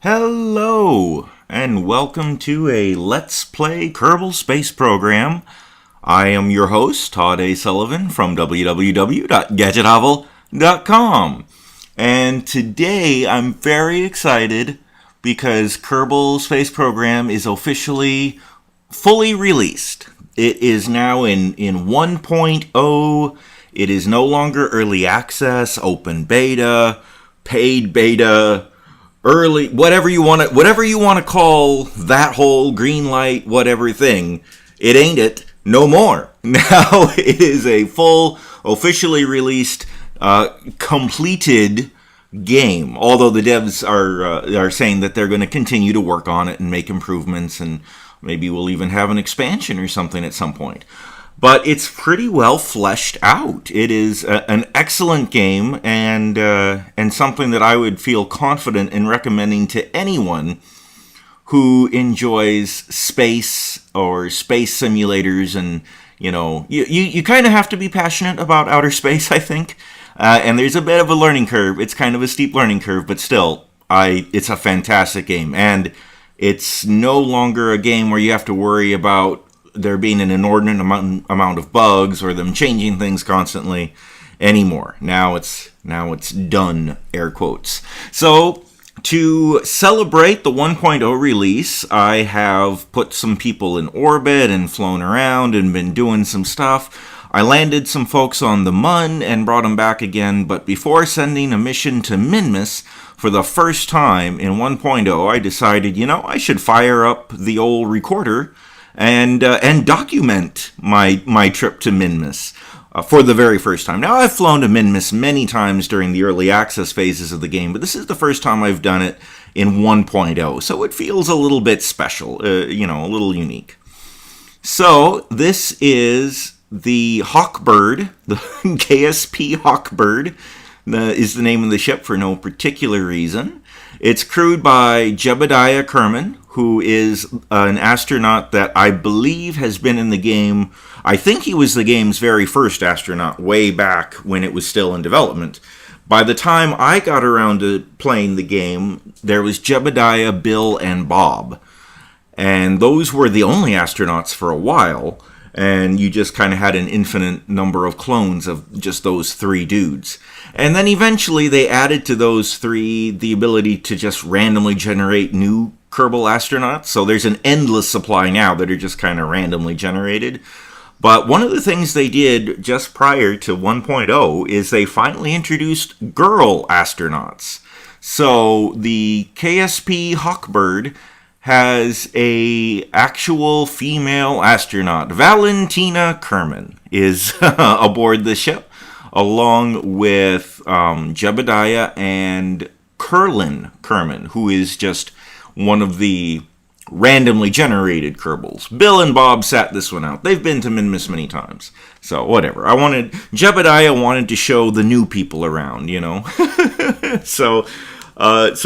Hello, and welcome to a Let's Play Kerbal Space Program. I am your host, Todd A. Sullivan from www.gadgethovel.com. And today I'm very excited because Kerbal Space Program is officially fully released. It is now in 1.0. It is no longer early access, open beta, paid beta, early, whatever you want to call that whole green light whatever thing. It ain't it no more. Now it is a full, officially released, completed game. Although the devs are saying that they're going to continue to work on it and make improvements, and maybe we'll even have an expansion or something at some point. But it's pretty well fleshed out. It is an excellent game and something that I would feel confident in recommending to anyone who enjoys space or space simulators. And you kind of have to be passionate about outer space, I think. And there's a bit of a learning curve. It's kind of a steep learning curve, but still, it's a fantastic game. And it's no longer a game where you have to worry about there being an inordinate amount of bugs or them changing things constantly anymore. Now it's done, air quotes. So to celebrate the 1.0 release, I have put some people in orbit and flown around and been doing some stuff. I landed some folks on the Mun and brought them back again, but before sending a mission to Minmus for the first time in 1.0, I decided, I should fire up the old recorder and document my trip to Minmus for the very first time. Now, I've flown to Minmus many times during the early access phases of the game, but this is the first time I've done it in 1.0, so it feels a little bit special, a little unique. So, this is the Hawkbird, the KSP Hawkbird, is the name of the ship for no particular reason. It's crewed by Jebediah Kerman, who is an astronaut that I believe has been in the game. I think he was the game's very first astronaut way back when it was still in development. By the time I got around to playing the game, there was Jebediah, Bill, and Bob. And those were the only astronauts for a while. And you just kind of had an infinite number of clones of just those three dudes. And then eventually they added to those three the ability to just randomly generate new Kerbal astronauts. So there's an endless supply now that are just kind of randomly generated. But one of the things they did just prior to 1.0 is they finally introduced girl astronauts. So the KSP Hawkbird has a actual female astronaut. Valentina Kerman is aboard the ship, along with Jebediah and Curlin Kerman, who is just one of the randomly generated Kerbals. Bill and Bob sat this one out. They've been to Minmus many times. So, whatever. Jebediah wanted to show the new people around, So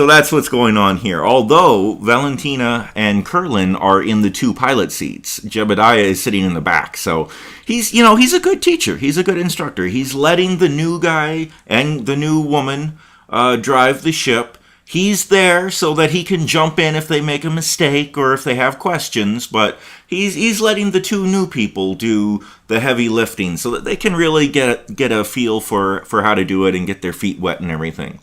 that's what's going on here. Although Valentina and Curlin are in the two pilot seats, Jebediah is sitting in the back. So he's a good teacher. He's a good instructor. He's letting the new guy and the new woman drive the ship. He's there so that he can jump in if they make a mistake or if they have questions. But he's letting the two new people do the heavy lifting so that they can really get a feel for how to do it and get their feet wet and everything.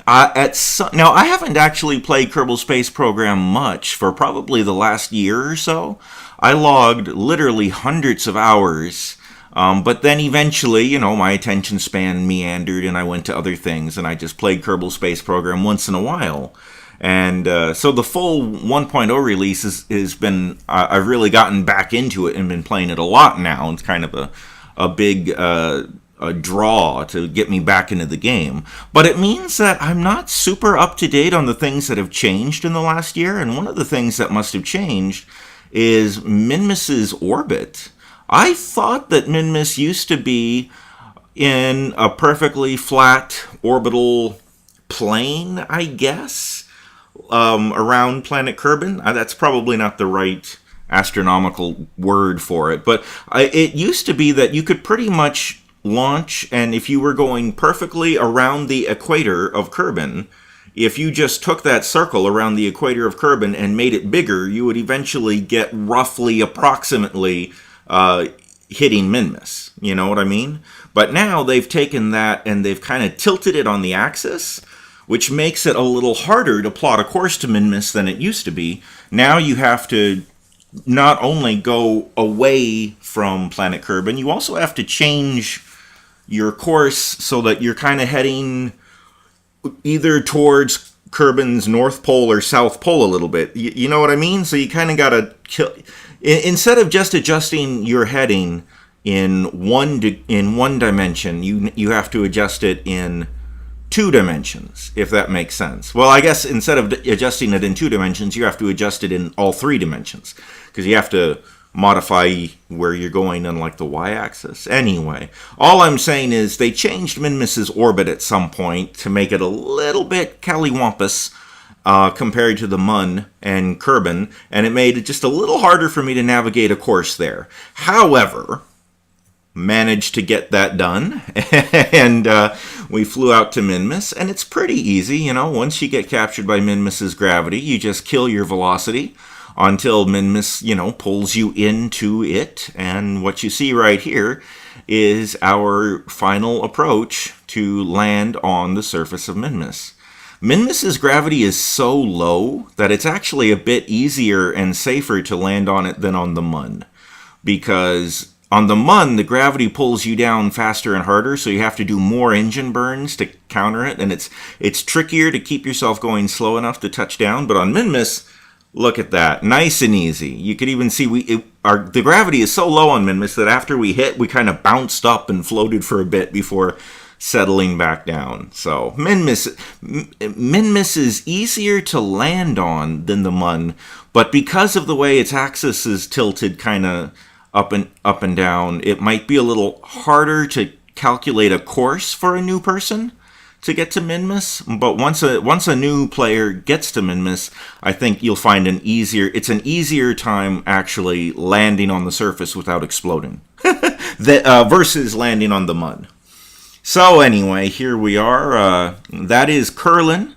Now, I haven't actually played Kerbal Space Program much for probably the last year or so. I logged literally hundreds of hours, but then eventually, my attention span meandered and I went to other things, and I just played Kerbal Space Program once in a while. And so the full 1.0 release has been, I've really gotten back into it and been playing it a lot now. It's kind of a big a draw to get me back into the game. But it means that I'm not super up to date on the things that have changed in the last year. And one of the things that must have changed is Minmus's orbit. I thought that Minmus used to be in a perfectly flat orbital plane, I guess, around planet Kerbin. That's probably not the right astronomical word for it. But it used to be that you could pretty much launch, and if you were going perfectly around the equator of Kerbin, if you just took that circle around the equator of Kerbin and made it bigger, you would eventually get roughly, approximately, hitting Minmus. You know what I mean? But now they've taken that and they've kind of tilted it on the axis, which makes it a little harder to plot a course to Minmus than it used to be. Now you have to not only go away from planet Kerbin, you also have to change your course so that you're kind of heading either towards Kerbin's North Pole or South Pole a little bit. You know what I mean? So you kind of got to kill... Instead of just adjusting your heading in one dimension, you have to adjust it in 2 dimensions, if that makes sense. Well, I guess instead of adjusting it in 2 dimensions, you have to adjust it in all 3 dimensions, because you have to modify where you're going on, like, the y-axis. Anyway, all I'm saying is they changed Minmus's orbit at some point to make it a little bit callywampus compared to the Mun and Kerbin, and it made it just a little harder for me to navigate a course there. However, managed to get that done, and we flew out to Minmus, and it's pretty easy. You know, once you get captured by Minmus's gravity, you just kill your velocity until Minmus, you know, pulls you into it, and what you see right here is our final approach to land on the surface of Minmus. Minmus's gravity is so low that it's actually a bit easier and safer to land on it than on the Mun, because on the Mun, the gravity pulls you down faster and harder, so you have to do more engine burns to counter it, and it's trickier to keep yourself going slow enough to touch down. But on Minmus, look at that, nice and easy. You could even see the gravity is so low on Minmus that after we hit, we kind of bounced up and floated for a bit before settling back down. So Minmus is easier to land on than the Mun, but because of the way its axis is tilted kind of up and down, it might be a little harder to calculate a course for a new person to get to Minmus. But once a new player gets to Minmus, I think you'll find it's an easier time actually landing on the surface without exploding versus landing on the Mun. So anyway, here we are. That is Curlin.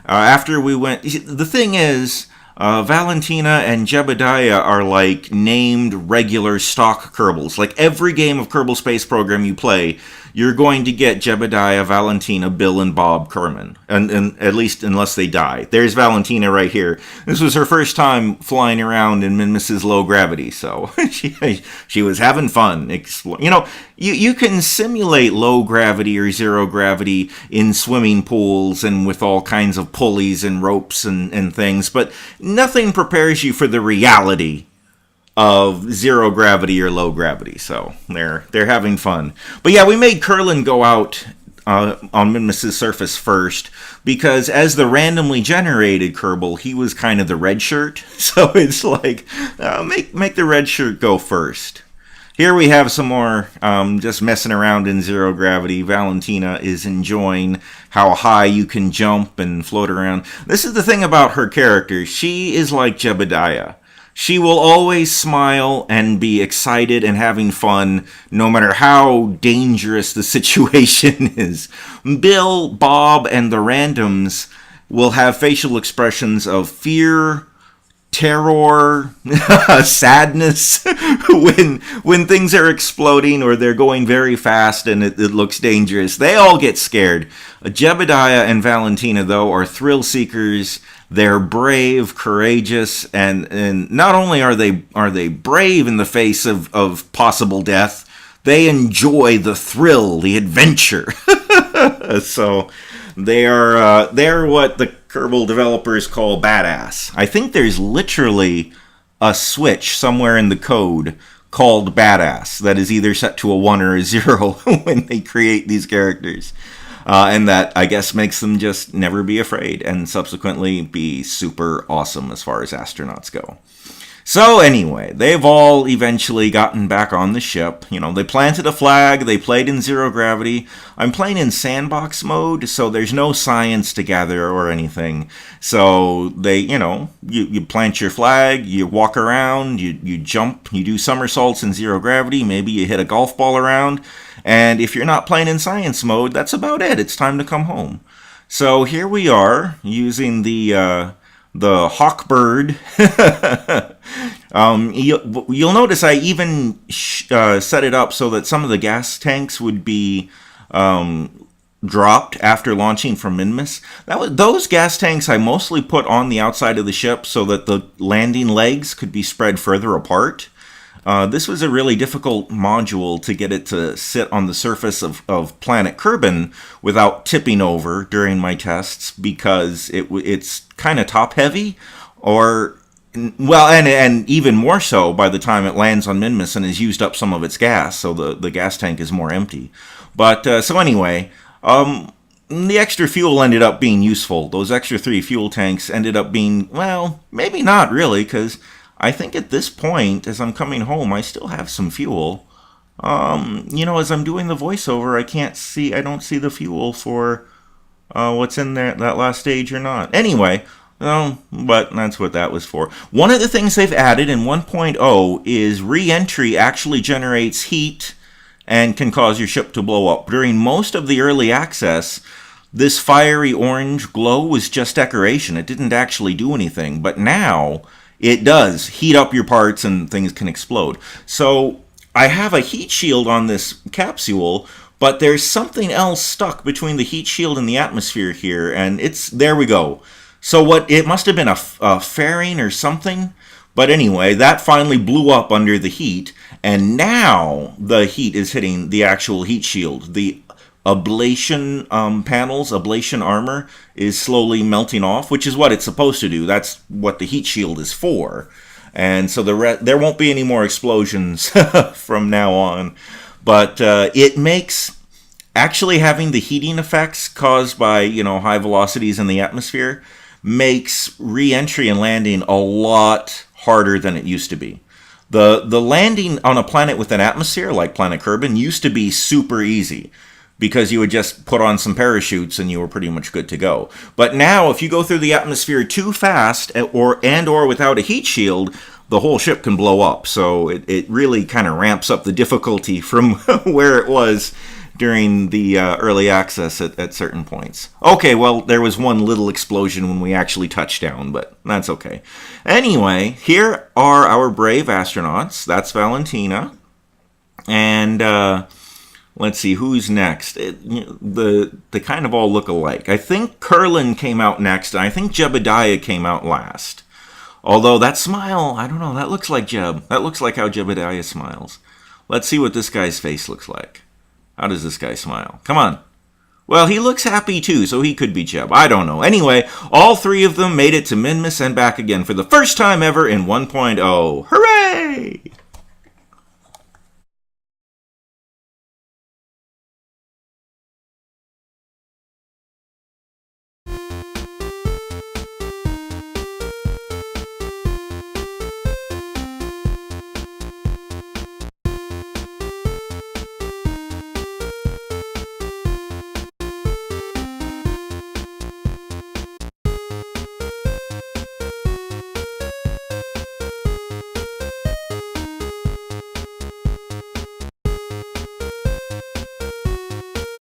After we went... The thing is, Valentina and Jebediah are like named regular stock Kerbals. Like every game of Kerbal Space Program you play, you're going to get Jebediah, Valentina, Bill, and Bob Kerman. And at least unless they die. There's Valentina right here. This was her first time flying around in Minmus's low gravity, so she was having fun. You know, you can simulate low gravity or zero gravity in swimming pools and with all kinds of pulleys and ropes and things, but nothing prepares you for the reality of zero gravity or low gravity. So they're having fun. But yeah, we made Curlin go out on Minmus's surface first, because as the randomly generated Kerbal, he was kind of the red shirt. So it's like, make the red shirt go first. Here we have some more just messing around in zero gravity. Valentina is enjoying how high you can jump and float around. This is the thing about her character. She is like Jebediah. She will always smile and be excited and having fun, no matter how dangerous the situation is. Bill, Bob, and the randoms will have facial expressions of fear, terror, sadness when things are exploding or they're going very fast and it looks dangerous. They all get scared. Jebediah and Valentina, though, are thrill seekers. They're brave, courageous, and not only are they brave in the face of possible death, they enjoy the thrill, the adventure. So they're what the Kerbal developers call badass. I think there's literally a switch somewhere in the code called badass that is either set to a 1 or a 0 when they create these characters. And that, I guess, makes them just never be afraid and subsequently be super awesome as far as astronauts go. So anyway, they've all eventually gotten back on the ship. You know, they planted a flag, they played in zero gravity. I'm playing in sandbox mode, so there's no science to gather or anything. So they, you plant your flag, you walk around, you jump, you do somersaults in zero gravity, maybe you hit a golf ball around. And if you're not playing in science mode, that's about it. It's time to come home. So here we are using the Hawkbird. You'll notice I even set it up so that some of the gas tanks would be dropped after launching from Minmus. Those gas tanks I mostly put on the outside of the ship so that the landing legs could be spread further apart. This was a really difficult module to get it to sit on the surface of planet Kerbin without tipping over during my tests because it's kind of top heavy, and even more so by the time it lands on Minmus and has used up some of its gas, so the gas tank is more empty. But so anyway, the extra fuel ended up being useful. Those extra 3 fuel tanks ended up being, well, maybe not really, because I think at this point, as I'm coming home, I still have some fuel. As I'm doing the voiceover, I don't see the fuel for what's in there, that last stage or not. Anyway, but that's what that was for. One of the things they've added in 1.0 is re-entry actually generates heat and can cause your ship to blow up. During most of the early access, this fiery orange glow was just decoration. It didn't actually do anything, but now it does heat up your parts and things can explode. So I have a heat shield on this capsule, but there's something else stuck between the heat shield and the atmosphere here, and there we go. So it must have been a fairing or something, but anyway, that finally blew up under the heat, and now the heat is hitting the actual heat shield. The ablation panels, ablation armor, is slowly melting off, which is what it's supposed to do. That's what the heat shield is for. And so there won't be any more explosions from now on. But it makes actually having the heating effects caused by high velocities in the atmosphere makes re-entry and landing a lot harder than it used to be. The landing on a planet with an atmosphere like planet Kerbin used to be super easy, because you would just put on some parachutes and you were pretty much good to go. But now, if you go through the atmosphere too fast or without a heat shield, the whole ship can blow up. So it really kind of ramps up the difficulty from where it was during the early access at certain points. Okay, well, there was one little explosion when we actually touched down, but that's okay. Anyway, here are our brave astronauts. That's Valentina. And let's see, who's next? They kind of all look alike. I think Curlin came out next, and I think Jebediah came out last. Although that smile, I don't know, that looks like Jeb. That looks like how Jebediah smiles. Let's see what this guy's face looks like. How does this guy smile? Come on. Well, he looks happy too, so he could be Jeb. I don't know. Anyway, all 3 of them made it to Minmus and back again for the first time ever in 1.0. Hooray!